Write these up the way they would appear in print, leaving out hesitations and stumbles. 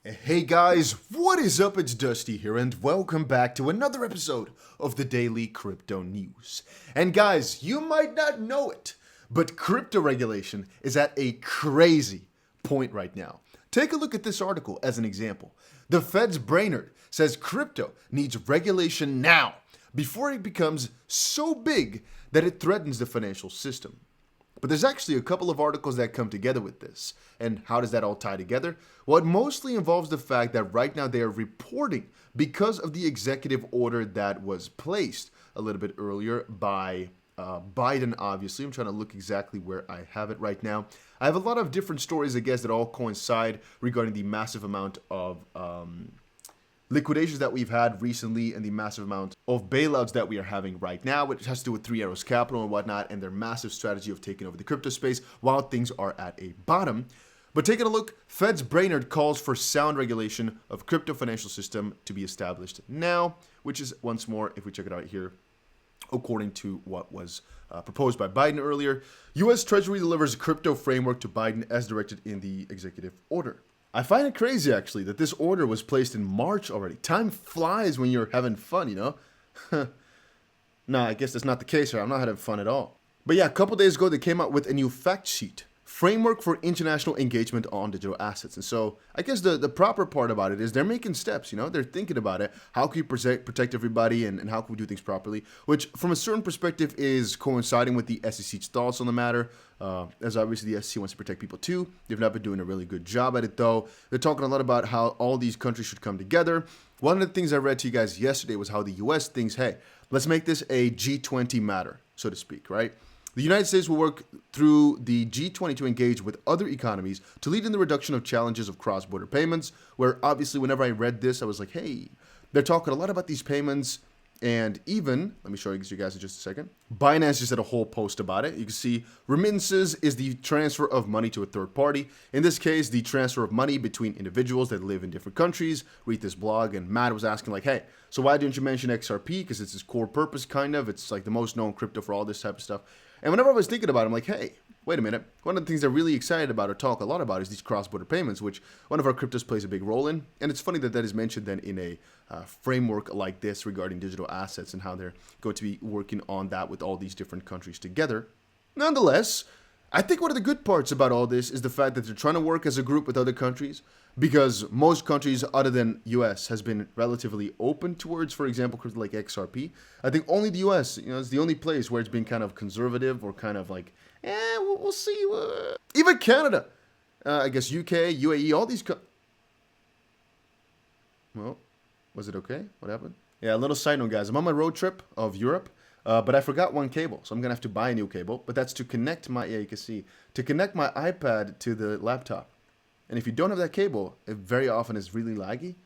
Hey guys, what is up? It's Dusty here, and welcome back to another episode of the Daily Crypto News. And guys, you might not know it, but crypto regulation is at a crazy point right now. Take a look at this article as an example. The Fed's Brainerd says crypto needs regulation now before it becomes so big that it threatens the financial system. But there's actually a couple of articles that come together with this. And how does that all tie together? Well, it mostly involves the fact that right now they are reporting because of the executive order that was placed a little bit earlier by Biden, obviously. I'm trying to look exactly where I have it right now. I have a lot of different stories, I guess, that all coincide regarding the massive amount of liquidations that we've had recently and the massive amount of bailouts that we are having right now, which has to do with Three Arrows Capital and whatnot, and their massive strategy of taking over the crypto space while things are at a bottom. But taking a look, Fed's Brainerd calls for sound regulation of crypto financial system to be established now, which is, once more, if we check it out here, according to what was proposed by Biden earlier, U.S. Treasury delivers crypto framework to Biden as directed in the executive order. I find it crazy, actually, that this order was placed in March already. Time flies when you're having fun, you know? Nah, I guess that's not the case here. I'm not having fun at all. But yeah, a couple days ago, they came out with a new fact sheet. Framework for international engagement on digital assets. And so I guess the proper part about it is they're making steps, you know? They're thinking about it. How can we protect everybody and how can we do things properly? Which, from a certain perspective, is coinciding with the SEC's thoughts on the matter. As obviously the SEC wants to protect people too. They've not been doing a really good job at it though. They're talking a lot about how all these countries should come together. One of the things I read to you guys yesterday was how the US thinks, hey, let's make this a G20 matter, so to speak, right? The United States will work through the G20 to engage with other economies to lead in the reduction of challenges of cross-border payments, where obviously whenever I read this, I was like, hey, they're talking a lot about these payments. And even, let me show you guys in just a second. Binance just had a whole post about it. You can see remittances is the transfer of money to a third party. In this case, the transfer of money between individuals that live in different countries. Read this blog, and Matt was asking like, hey, so why didn't you mention XRP? Because it's its core purpose, kind of. It's like the most known crypto for all this type of stuff. And whenever I was thinking about it, I'm like, hey, wait a minute. One of the things they're really excited about or talk a lot about is these cross-border payments, which one of our cryptos plays a big role in. And it's funny that that is mentioned then in a framework like this regarding digital assets and how they're going to be working on that with all these different countries together. Nonetheless, I think one of the good parts about all this is the fact that they're trying to work as a group with other countries, because most countries other than US has been relatively open towards, for example, crypto like XRP. I think only the US, is the only place where it's been kind of conservative or kind of like, we'll see. Even Canada, I guess UK, UAE, all these. Well, was it okay? What happened? Yeah, a little side note, guys. I'm on my road trip of Europe. But I forgot one cable, so I'm going to have to buy a new cable. But that's to connect my, you can see, to connect my iPad to the laptop. And if you don't have that cable, it very often is really laggy.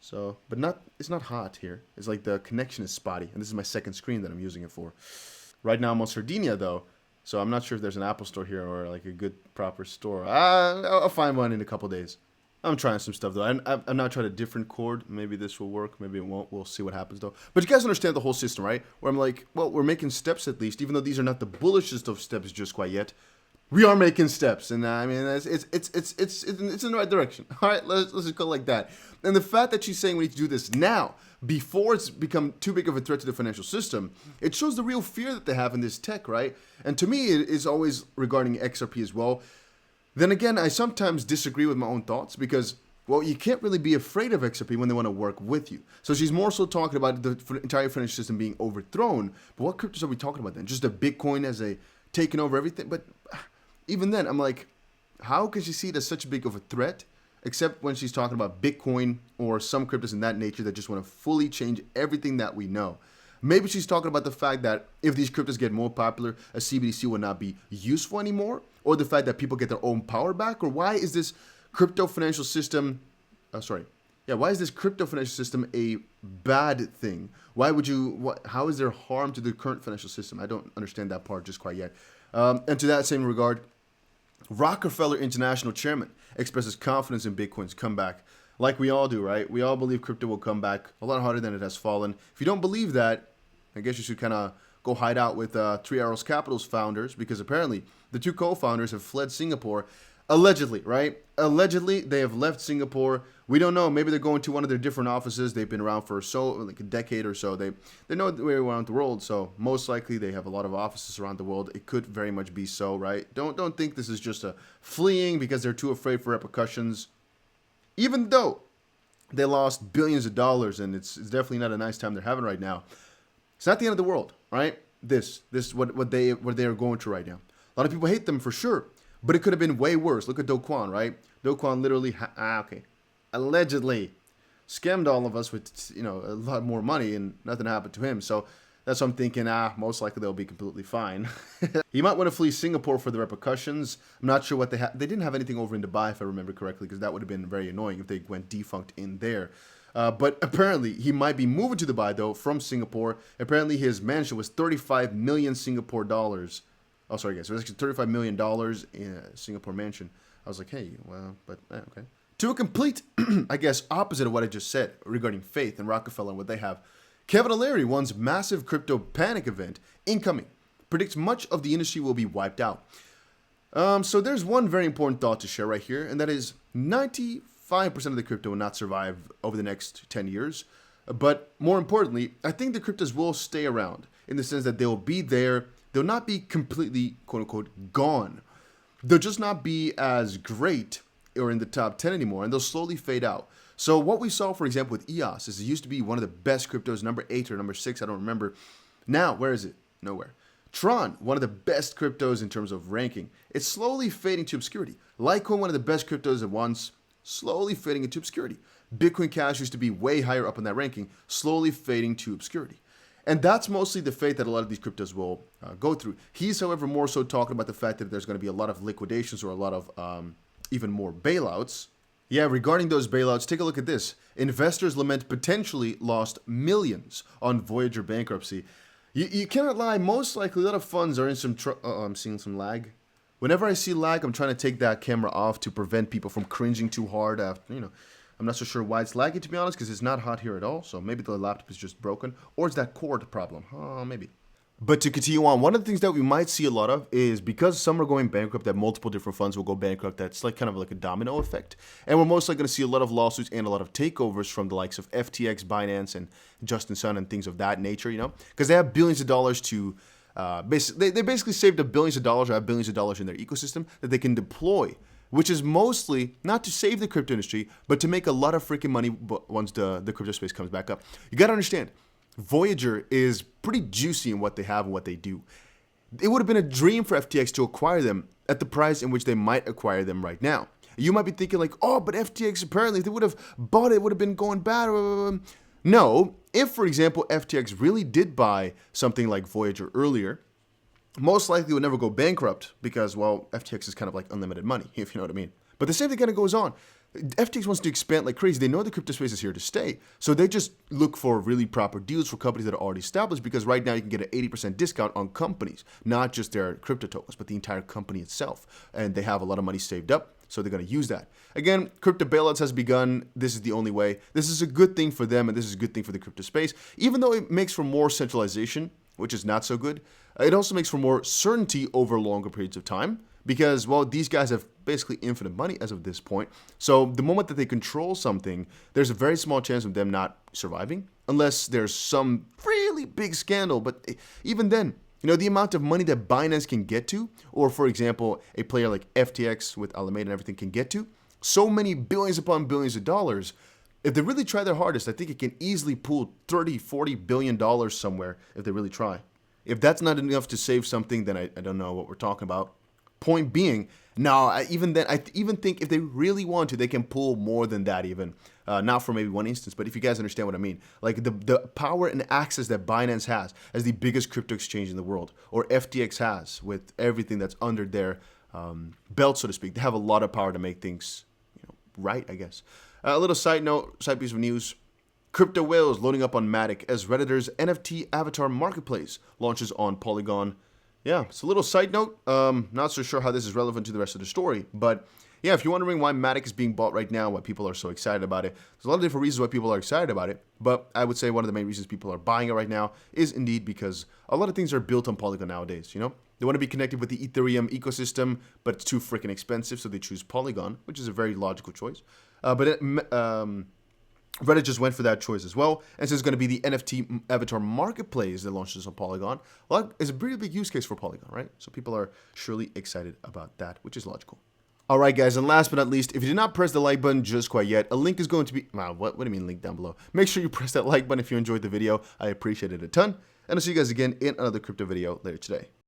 So, but it's not hot here. It's like the connection is spotty. And this is my second screen that I'm using it for. Right now I'm on Sardinia, though. So I'm not sure if there's an Apple store here or like a good proper store. I'll find one in a couple days. I'm trying some stuff, though. I'm now trying a different cord. Maybe this will work. Maybe it won't. We'll see what happens, though. But you guys understand the whole system, right? Where I'm like, well, we're making steps at least, even though these are not the bullishest of steps just quite yet. We are making steps, and I mean, it's in the right direction. All right, let's just go like that. And the fact that she's saying we need to do this now, before it's become too big of a threat to the financial system, it shows the real fear that they have in this tech, right? And to me, it is always regarding XRP as well. Then again, I sometimes disagree with my own thoughts because, well, you can't really be afraid of XRP when they want to work with you. So she's more so talking about the entire financial system being overthrown. But what cryptos are we talking about then? Just a Bitcoin as a taking over everything? But even then, I'm like, how can she see it as such big of a threat? Except when she's talking about Bitcoin or some cryptos in that nature that just want to fully change everything that we know. Maybe she's talking about the fact that if these cryptos get more popular, a CBDC will not be useful anymore, or the fact that people get their own power back, or why is this crypto financial system, why is this crypto financial system a bad thing? How is there harm to the current financial system? I don't understand that part just quite yet. And to that same regard, Rockefeller International chairman expresses confidence in Bitcoin's comeback. Like we all do, right? We all believe crypto will come back a lot harder than it has fallen. If you don't believe that, I guess you should kind of go hide out with Three Arrows Capital's founders, because apparently the two co-founders have fled Singapore, allegedly, right? Allegedly, they have left Singapore We don't know. Maybe they're going to one of their different offices. They've been around for like a decade or so. They know their way around the world. So most likely they have a lot of offices around the world. It could very much be so, right? Don't think this is just a fleeing because they're too afraid for repercussions. Even though they lost billions of dollars, and it's definitely not a nice time they're having right now. It's not the end of the world, right? This what they are going through right now. A lot of people hate them for sure, but it could have been way worse. Look at Do Kwon, right? Do Kwon literally, allegedly scammed all of us with a lot more money, and nothing happened to him. So that's what I'm thinking. Most likely they'll be completely fine. He might want to flee Singapore for the repercussions. I'm not sure what they had. They didn't have anything over in Dubai, if I remember correctly, because that would have been very annoying if they went defunct in there. But apparently he might be moving to Dubai though from Singapore. Apparently his mansion was 35 million Singapore dollars. Oh, sorry guys, it was actually $35 million in a Singapore mansion. I was like, hey, well, but okay. To a complete, I guess, opposite of what I just said regarding Faith and Rockefeller and what they have, Kevin O'Leary, one's massive crypto panic event incoming, predicts much of the industry will be wiped out. So there's one very important thought to share right here, and that is 95% of the crypto will not survive over the next 10 years. But more importantly, I think the cryptos will stay around in the sense that they will be there. They'll not be completely, quote unquote, gone. They'll just not be as great or in the top 10 anymore, and they'll slowly fade out. So what we saw, for example, with EOS is it used to be one of the best cryptos, number 8 or number 6, I don't remember. Now, where is it? Nowhere. Tron, one of the best cryptos in terms of ranking. It's slowly fading to obscurity. Litecoin, one of the best cryptos at once, slowly fading into obscurity. Bitcoin Cash used to be way higher up in that ranking, slowly fading to obscurity. And that's mostly the fate that a lot of these cryptos will go through. He's, however, more so talking about the fact that there's going to be a lot of liquidations or a lot of even more bailouts. Yeah, regarding those bailouts, take a look at this. Investors lament potentially lost millions on Voyager bankruptcy. You cannot lie. Most likely, a lot of funds are in some I'm seeing some lag. Whenever I see lag, I'm trying to take that camera off to prevent people from cringing too hard after, I'm not so sure why it's lagging, to be honest, because it's not hot here at all. So maybe the laptop is just broken, or it's that cord problem. Maybe. But to continue on, one of the things that we might see a lot of is because some are going bankrupt, that multiple different funds will go bankrupt. That's like kind of like a domino effect. And we're most likely going to see a lot of lawsuits and a lot of takeovers from the likes of FTX, Binance, and Justin Sun and things of that nature, because they have billions of dollars to they basically saved up billions of dollars or have billions of dollars in their ecosystem that they can deploy, which is mostly not to save the crypto industry, but to make a lot of freaking money once the crypto space comes back up. You got to understand, Voyager is pretty juicy in what they have and what they do. It would have been a dream for FTX to acquire them at the price in which they might acquire them right now. You might be thinking like, oh, but FTX apparently, if they would have bought it, it would have been going bad. No, if, for example, FTX really did buy something like Voyager earlier, most likely would never go bankrupt because, well, FTX is kind of like unlimited money, if you know what I mean. But the same thing kind of goes on. FTX wants to expand like crazy. They know the crypto space is here to stay. So they just look for really proper deals for companies that are already established, because right now you can get an 80% discount on companies, not just their crypto tokens, but the entire company itself. And they have a lot of money saved up, so they're going to use that. Again, crypto bailouts has begun. This is the only way. This is a good thing for them, and this is a good thing for the crypto space. Even though it makes for more centralization, which is not so good, it also makes for more certainty over longer periods of time. Because, well, these guys have basically infinite money as of this point. So the moment that they control something, there's a very small chance of them not surviving, unless there's some really big scandal. But even then, the amount of money that Binance can get to, or for example, a player like FTX with Alameda and everything can get to, so many billions upon billions of dollars. If they really try their hardest, I think it can easily pull $30-40 billion somewhere if they really try. If that's not enough to save something, then I don't know what we're talking about. Point being, no, I even think if they really want to, they can pull more than that even. Not for maybe one instance, but if you guys understand what I mean. Like the power and access that Binance has as the biggest crypto exchange in the world, or FTX has with everything that's under their belt, so to speak. They have a lot of power to make things right, I guess. A little side piece of news. Crypto whales loading up on Matic as Redditor's NFT avatar marketplace launches on Polygon. Yeah, it's a little side note. Not so sure how this is relevant to the rest of the story, but yeah, if you're wondering why Matic is being bought right now, why people are so excited about it, there's a lot of different reasons why people are excited about it, but I would say one of the main reasons people are buying it right now is indeed because a lot of things are built on Polygon nowadays, They want to be connected with the Ethereum ecosystem, but it's too freaking expensive, so they choose Polygon, which is a very logical choice. Reddit just went for that choice as well, and so it's going to be the NFT avatar marketplace that launches on Polygon. Well, it's a pretty big use case for Polygon, right? So people are surely excited about that, which is logical. All right, guys, and last but not least, if you did not press the like button just quite yet, a link is going to be... Wow, what do you mean link down below? Make sure you press that like button if you enjoyed the video. I appreciate it a ton, and I'll see you guys again in another crypto video later today.